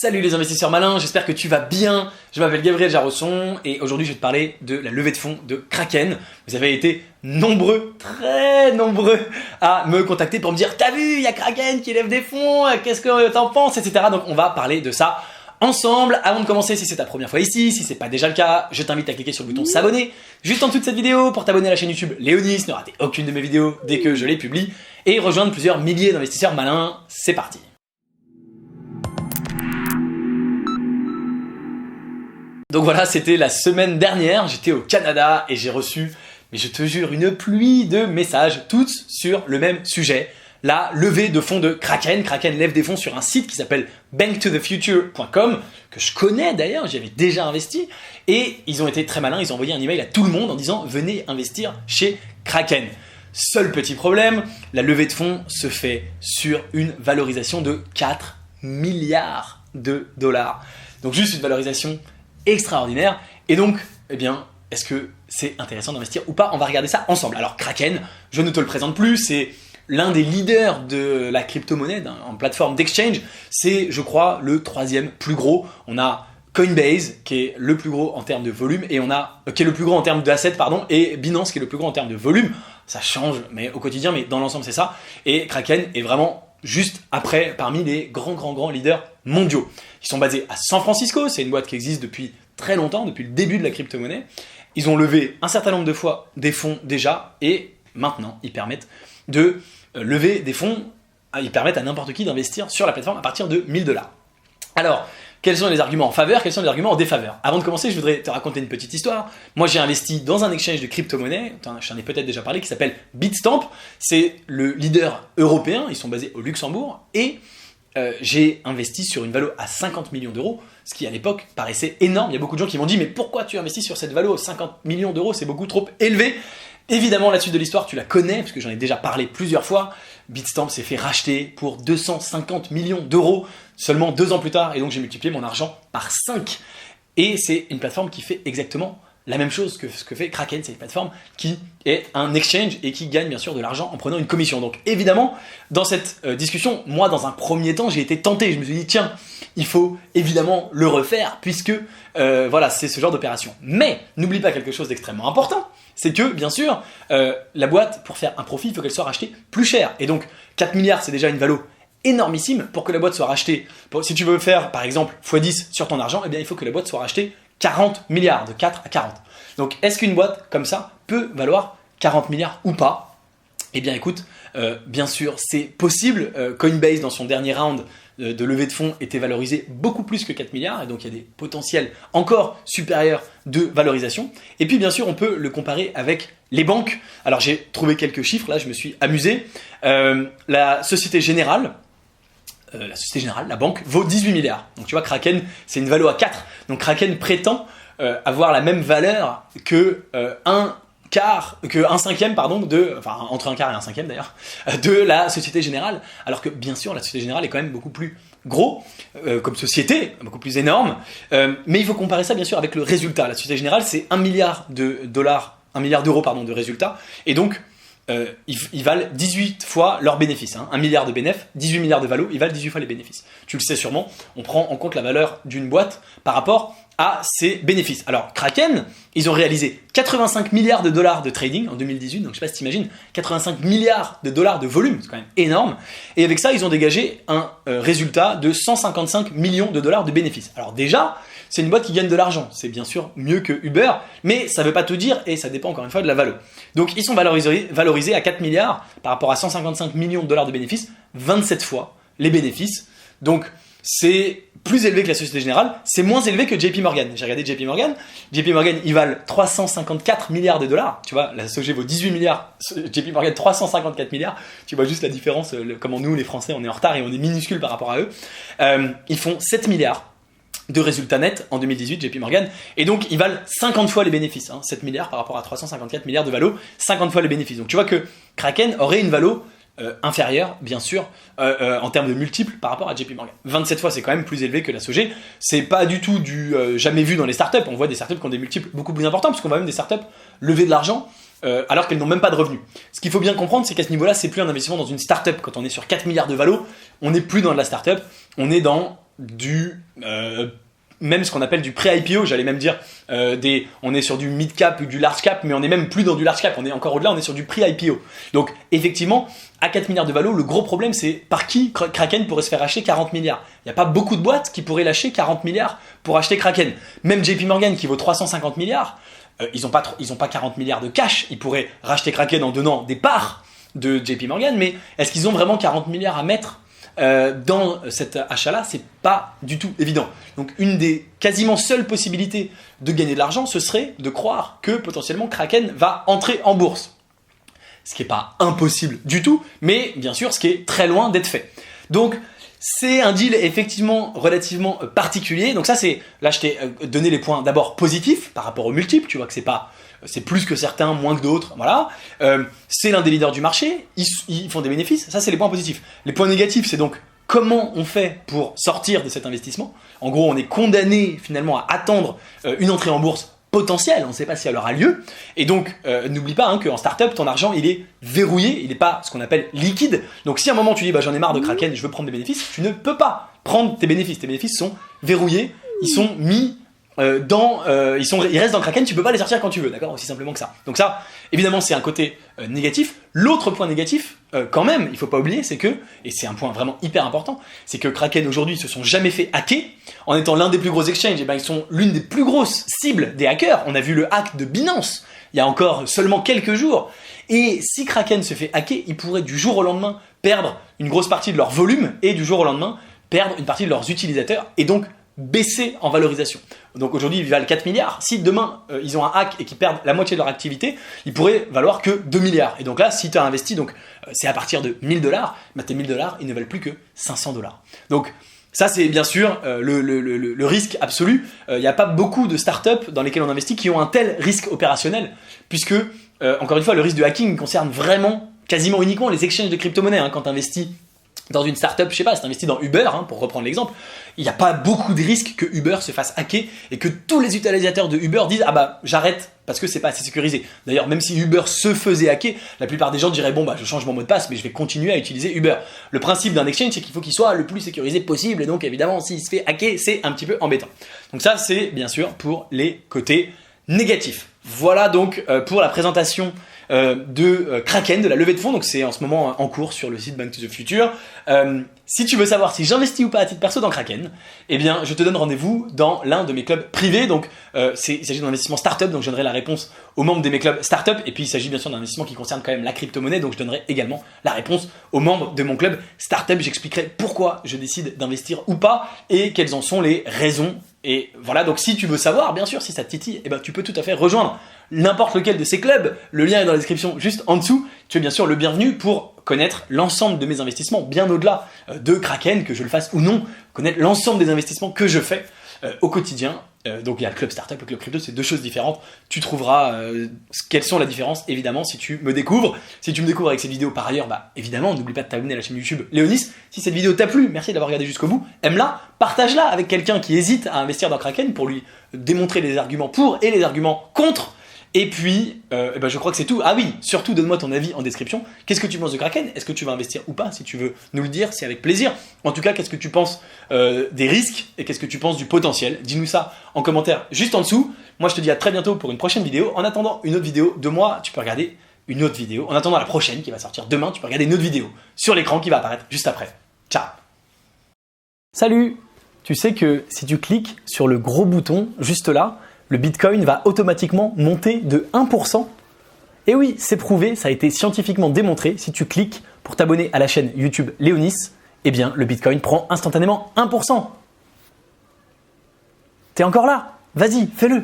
Salut les investisseurs malins, j'espère que tu vas bien. Je m'appelle Gabriel Jarosson et aujourd'hui je vais te parler de la levée de fonds de Kraken. Vous avez été nombreux, très nombreux à me contacter pour me dire « T'as vu, il y a Kraken qui lève des fonds, qu'est-ce que t'en penses ?» etc. Donc on va parler de ça ensemble. Avant de commencer, si c'est ta première fois ici, si c'est pas déjà le cas, je t'invite à cliquer sur le bouton s'abonner juste en dessous de cette vidéo pour t'abonner à la chaîne YouTube Léonis, ne rater aucune de mes vidéos dès que je les publie et rejoindre plusieurs milliers d'investisseurs malins. C'est parti. Donc voilà, c'était la semaine dernière, j'étais au Canada et j'ai reçu, mais je te jure, une pluie de messages, tous sur le même sujet, la levée de fonds de Kraken. Kraken lève des fonds sur un site qui s'appelle banktothefuture.com, que je connais d'ailleurs, j'y avais déjà investi, et ils ont été très malins, ils ont envoyé un email à tout le monde en disant « Venez investir chez Kraken ». Seul petit problème, la levée de fonds se fait sur une valorisation de 4 milliards de dollars. Donc juste une valorisation extraordinaire. Et donc, eh bien, est-ce que c'est intéressant d'investir ou pas? On va regarder ça ensemble. Alors Kraken, je ne te le présente plus, c'est l'un des leaders de la crypto-monnaie en plateforme d'exchange. C'est, je crois, le troisième plus gros. On a Coinbase qui est le plus gros en termes de volume et qui est le plus gros en termes d'assets, pardon, et Binance qui est le plus gros en termes de volume. Ça change, mais au quotidien, mais dans l'ensemble, c'est ça. Et Kraken est vraiment juste après, parmi les grands leaders mondiaux. Ils sont basés à San Francisco, c'est une boîte qui existe depuis très longtemps, depuis le début de la crypto-monnaie. Ils ont levé un certain nombre de fois des fonds déjà, et maintenant, ils permettent de lever des fonds, ils permettent à n'importe qui d'investir sur la plateforme à partir de 1000 $. Alors, quels sont les arguments en faveur, quels sont les arguments en défaveur? Avant de commencer, je voudrais te raconter une petite histoire. Moi, j'ai investi dans un exchange de crypto-monnaie, je t'en ai peut-être déjà parlé, qui s'appelle Bitstamp. C'est le leader européen, ils sont basés au Luxembourg, et j'ai investi sur une valo à 50 millions d'euros, ce qui à l'époque paraissait énorme. Il y a beaucoup de gens qui m'ont dit « Mais pourquoi tu investis sur cette valo? 50 millions d'euros, c'est beaucoup trop élevé !» Évidemment, la suite de l'histoire, tu la connais, parce que j'en ai déjà parlé plusieurs fois. Bitstamp s'est fait racheter pour 250 millions d'euros seulement 2 ans plus tard, et donc j'ai multiplié mon argent par 5. Et c'est une plateforme qui fait exactement la même chose que ce que fait Kraken. C'est une plateforme qui est un exchange et qui gagne bien sûr de l'argent en prenant une commission. Donc évidemment, dans cette discussion, moi dans un premier temps, j'ai été tenté. Je me suis dit, tiens, il faut évidemment le refaire puisque voilà, c'est ce genre d'opération. Mais n'oublie pas quelque chose d'extrêmement important. C'est que, bien sûr, la boîte, pour faire un profit, il faut qu'elle soit rachetée plus cher. Et donc, 4 milliards, c'est déjà une valo énormissime. Pour que la boîte soit rachetée, si tu veux faire, par exemple, x10 sur ton argent, eh bien, il faut que la boîte soit rachetée 40 milliards, de 4 à 40. Donc, est-ce qu'une boîte comme ça peut valoir 40 milliards ou pas? Eh bien, écoute, bien sûr, c'est possible. Coinbase, dans son dernier round de levée de fonds, était valorisé beaucoup plus que 4 milliards, et donc il y a des potentiels encore supérieurs de valorisation. Et puis, bien sûr, on peut le comparer avec les banques. Alors, j'ai trouvé quelques chiffres, là, je me suis amusé. La Société Générale, la banque, vaut 18 milliards. Donc tu vois, Kraken, c'est une valo à 4. Donc Kraken prétend avoir la même valeur que un cinquième, pardon, enfin entre un quart et un cinquième d'ailleurs, de la Société Générale. Alors que bien sûr, la Société Générale est quand même beaucoup plus gros comme société, beaucoup plus énorme. Mais il faut comparer ça bien sûr avec le résultat. La Société Générale, c'est 1 milliard d'euros de résultat. Et donc, ils valent 18 fois leurs bénéfices. 1 milliard de bénéfices, 18 milliards de valo, ils valent 18 fois les bénéfices. Tu le sais sûrement, on prend en compte la valeur d'une boîte par rapport à ses bénéfices. Alors, Kraken, ils ont réalisé 85 milliards de dollars de trading en 2018, donc je sais pas si t'imagines, 85 milliards de dollars de volume, c'est quand même énorme. Et avec ça, ils ont dégagé un résultat de 155 millions de dollars de bénéfices. Alors déjà, c'est une boîte qui gagne de l'argent. C'est bien sûr mieux que Uber, mais ça ne veut pas tout dire et ça dépend encore une fois de la valo. Donc ils sont valorisés à 4 milliards par rapport à 155 millions de dollars de bénéfices, 27 fois les bénéfices. Donc c'est plus élevé que la Société Générale, c'est moins élevé que JP Morgan. J'ai regardé JP Morgan, ils valent 354 milliards de dollars. Tu vois, la SOG vaut 18 milliards, JP Morgan 354 milliards. Tu vois juste la différence, comment nous les Français on est en retard et on est minuscule par rapport à eux. Ils font 7 milliards de résultats nets en 2018, JP Morgan, et donc ils valent 50 fois les bénéfices, 7 milliards par rapport à 354 milliards de valo, 50 fois les bénéfices. Donc tu vois que Kraken aurait une valo inférieure, bien sûr, en termes de multiples par rapport à JP Morgan. 27 fois, c'est quand même plus élevé que la SOG. C'est pas du tout du jamais vu dans les startups. On voit des startups qui ont des multiples beaucoup plus importants, puisqu'on voit même des startups lever de l'argent alors qu'elles n'ont même pas de revenus. Ce qu'il faut bien comprendre, c'est qu'à ce niveau-là, c'est plus un investissement dans une startup. Quand on est sur 4 milliards de valo, on n'est plus dans de la startup, on est dans même ce qu'on appelle du pré-IPO, j'allais même dire, on est sur du mid-cap ou du large-cap, mais on n'est même plus dans du large-cap, on est encore au-delà, on est sur du pré-IPO. Donc effectivement, à 4 milliards de valo, le gros problème c'est par qui Kraken pourrait se faire acheter 40 milliards. Il n'y a pas beaucoup de boîtes qui pourraient lâcher 40 milliards pour acheter Kraken. Même JP Morgan qui vaut 350 milliards, ils n'ont pas 40 milliards de cash, ils pourraient racheter Kraken en donnant des parts de JP Morgan, mais est-ce qu'ils ont vraiment 40 milliards à mettre dans cet achat-là? C'est pas du tout évident. Donc une des quasiment seules possibilités de gagner de l'argent, ce serait de croire que potentiellement Kraken va entrer en bourse. Ce qui n'est pas impossible du tout, mais bien sûr ce qui est très loin d'être fait. Donc c'est un deal effectivement relativement particulier. Donc ça là je t'ai donné les points d'abord positifs par rapport aux multiples, tu vois que c'est plus que certains, moins que d'autres, voilà. C'est l'un des leaders du marché, ils font des bénéfices, ça c'est les points positifs. Les points négatifs, c'est donc comment on fait pour sortir de cet investissement. En gros, on est condamné finalement à attendre une entrée en bourse potentielle, on ne sait pas si elle aura lieu. Et donc, n'oublie pas qu'en startup, ton argent, il est verrouillé, il n'est pas ce qu'on appelle liquide. Donc si à un moment tu dis, j'en ai marre de Kraken, je veux prendre des bénéfices, tu ne peux pas prendre tes bénéfices. Tes bénéfices sont verrouillés, ils sont mis ils restent dans Kraken, tu peux pas les sortir quand tu veux, d'accord? Aussi simplement que ça. Donc ça, évidemment, c'est un côté négatif. L'autre point négatif, quand même, il faut pas oublier, c'est que, et c'est un point vraiment hyper important, c'est que Kraken aujourd'hui se sont jamais fait hacker. En étant l'un des plus gros exchanges, ils sont l'une des plus grosses cibles des hackers. On a vu le hack de Binance il y a encore seulement quelques jours. Et si Kraken se fait hacker, ils pourraient du jour au lendemain perdre une grosse partie de leur volume et du jour au lendemain perdre une partie de leurs utilisateurs et donc baisser en valorisation. Donc aujourd'hui, ils valent 4 milliards. Si demain, ils ont un hack et qu'ils perdent la moitié de leur activité, ils pourraient valoir que 2 milliards. Et donc là, si tu as investi, donc c'est à partir de 1000 $, tes 1000 $, ils ne valent plus que 500 $. Donc ça, c'est bien sûr le risque absolu. Il n'y a pas beaucoup de startups dans lesquelles on investit qui ont un tel risque opérationnel, puisque, encore une fois, le risque de hacking concerne vraiment, quasiment uniquement les exchanges de crypto-monnaies. Quand tu investis dans une startup, je sais pas, si tu investis dans Uber, pour reprendre l'exemple, il n'y a pas beaucoup de risques que Uber se fasse hacker et que tous les utilisateurs de Uber disent j'arrête parce que c'est pas assez sécurisé. D'ailleurs, même si Uber se faisait hacker, la plupart des gens diraient je change mon mot de passe mais je vais continuer à utiliser Uber. Le principe d'un exchange, c'est qu'il faut qu'il soit le plus sécurisé possible et donc évidemment s'il se fait hacker, c'est un petit peu embêtant. Donc ça, c'est bien sûr pour les côtés négatifs. Voilà donc pour la présentation de Kraken, de la levée de fonds. Donc c'est en ce moment en cours sur le site Bank to the Future. Si tu veux savoir si j'investis ou pas à titre perso dans Kraken, eh bien je te donne rendez-vous dans l'un de mes clubs privés. Donc il s'agit d'un investissement startup, donc je donnerai la réponse aux membres de mes clubs startup. Et puis il s'agit bien sûr d'un investissement qui concerne quand même la crypto-monnaie, donc je donnerai également la réponse aux membres de mon club startup. J'expliquerai pourquoi je décide d'investir ou pas et quelles en sont les raisons. Et voilà, donc si tu veux savoir, bien sûr, si ça te titille, tu peux tout à fait rejoindre n'importe lequel de ces clubs. Le lien est dans la description juste en dessous. Tu es bien sûr le bienvenu pour connaître l'ensemble de mes investissements, bien au-delà de Kraken, que je le fasse ou non, connaître l'ensemble des investissements que je fais au quotidien. Donc il y a le club startup, le club crypto, c'est deux choses différentes. Tu trouveras quelles sont les différences, évidemment, si tu me découvres. Si tu me découvres avec cette vidéo par ailleurs, évidemment, n'oublie pas de t'abonner à la chaîne YouTube Léonis. Si cette vidéo t'a plu, merci d'avoir regardé jusqu'au bout. Aime-la, partage-la avec quelqu'un qui hésite à investir dans Kraken pour lui démontrer les arguments pour et les arguments contre. Et puis, je crois que c'est tout. Ah oui, surtout donne-moi ton avis en description. Qu'est-ce que tu penses de Kraken? Est-ce que tu vas investir ou pas? Si tu veux nous le dire, c'est avec plaisir. En tout cas, qu'est-ce que tu penses des risques et qu'est-ce que tu penses du potentiel? Dis-nous ça en commentaire juste en dessous. Moi, je te dis à très bientôt pour une prochaine vidéo. En attendant une autre vidéo de moi, tu peux regarder une autre vidéo. En attendant la prochaine qui va sortir demain, tu peux regarder une autre vidéo sur l'écran qui va apparaître juste après. Ciao! Salut! Tu sais que si tu cliques sur le gros bouton juste là, le Bitcoin va automatiquement monter de 1%. Et oui, c'est prouvé, ça a été scientifiquement démontré. Si tu cliques pour t'abonner à la chaîne YouTube Léonis, eh bien le Bitcoin prend instantanément 1%. T'es encore là? Vas-y, fais-le!